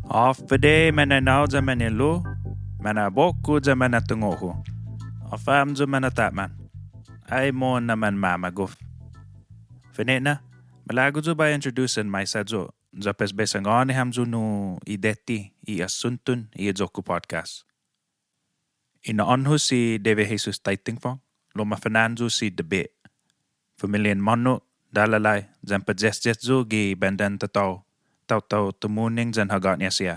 Puede mananaw za manilo, manaboko za manatungoho. Afam za manatapman. Ay mo naman mamaguf. Finé'nana, malago zo ba introducen may sadzo za sangåni hamyu no ideti I asuntun I iyo-ku podcast. Inaonho si Deve Jesus Tinituhon, lo mafananzo si Dabit. Familien mono, dalalay, zan pajesjes zo gi bandan tataw tumuning zan hagat niya siya.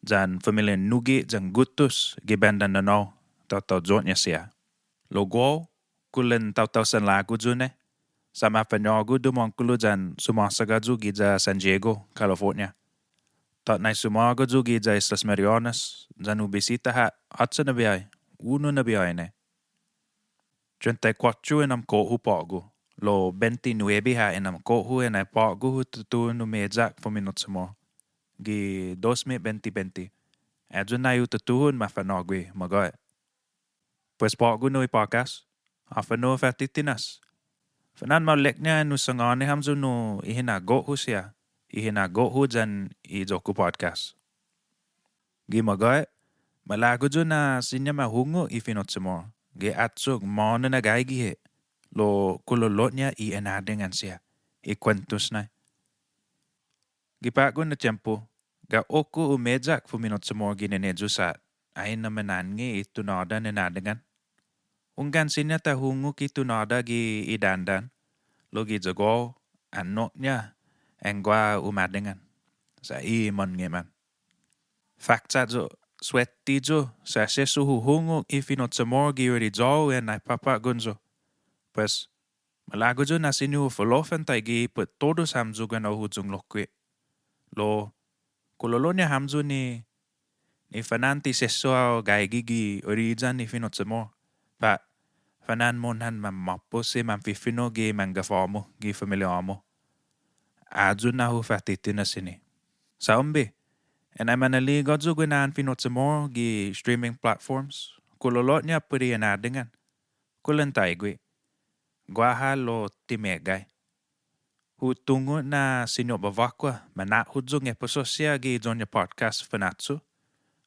Zan familien Inigue zan todus gi bandan nanaw tataw zot niya siya. Logo, kulen tataw san lago zune, sama panyogo dumong kulo zan sumasaga zo gi za San Diego, California. Tatnay sumaga zo gi za Islas Marianas, zan ubisita ha atsa na biyay, uno na biyay ne. 34 enam kohu pago. Lo 29 ha enam kohu enay pago hu tutu no medzak pominut mo. Gi 2020. Adyo na yu tutuhon mafanogwe magoy. Pues pago no ipakas. Afano fatitinas. Fanan malek niya no sangåni hamyu no ihinago hu siya. Ihinago hu dyan iyo-ku podcast. Gi magoy. Malago dyan na sinya mahungo ifinot mo. Gi atsog mo na nagaygihe. Lo kulolot niya ianadingan siya. Ikwentus na. Gipago na tiyempo. Ga oku umedzak puminot mo ginenedyo sa ay namanan ngi itunada nanadingan. Unggan sinya tahungo kitunada gi idandan. Lo gizago anok niya engwa umadingan. Sa imon ngiman. Fakta zo swetti zo sa sesuhungo ifinot mo gi uridzo en ay papagunzo. Pues malago zo na sinyo folofen tay gi put todus hamyu guenao hujung lokwe. Lo kulolo niya hamyu ni fananti seso ao gaigi gi orijan ni finot mo. Pa fanan mo nan mamapo si mamfifino gi mangafamo gi familia mo. Adyo na hu fatiti na sini. Sa umbi, enay manaligo zo guenaan finot mo gi streaming platforms. Kulolo niya pwede yanadingan. Kulantay gwi. Guaha lo timegay. Hutungo na sinyo bavakwa manahudjong episót siya gi zonya podcast fanatso.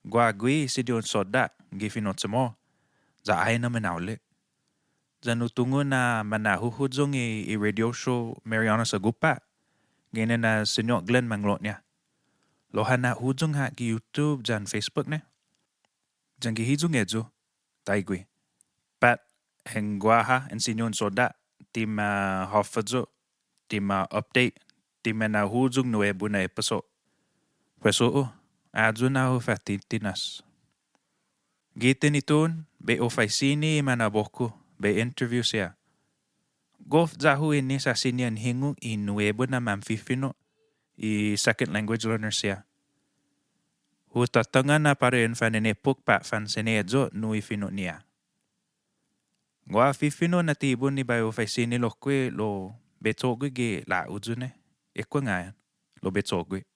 Guagwi sidyon soda gi finot mo. Za ay na manawli. Zanutungo na manahuhudjong I radio show Mariana sa gupa. Gina na sinyo Glenn manglot niya. Lohan na hudjong ha gi YouTube jan Facebook ne. Jan gi hijong edjo. Taigwi. Pat heng guaha en sinyon soda tim Håfa zo tim update tim na hujung nuevo na episót. Pues adyo na hu fatitinas. Tinituhon be oficini manaboko be interview siya. Gof zahu ini sa sinyan hingung I nuevo na mamfifino I second language learner siya. Hu tatangan na parin faninepok pa fansinedzo no ifino niya. Gua fifino na tibon ni bayo oficini lokwe lo betogwe ge la ujune. Ikwa ngayon. Lo betogwe.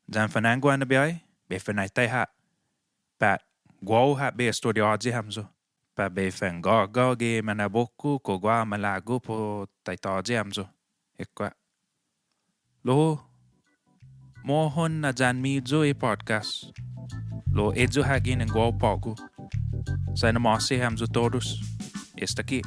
Jan fanangwa na biyay. Be fanaytay ha. Pat guaw ha be estudioji hamzo. Pa be fangaga ge manaboko ko gua malago po taytaji hamzo. Ikwa. Lo mohon na yan-miyu podcast. Lo edyo hagin ang guaw pago. Sa namasi hamzo todus. Está aqui.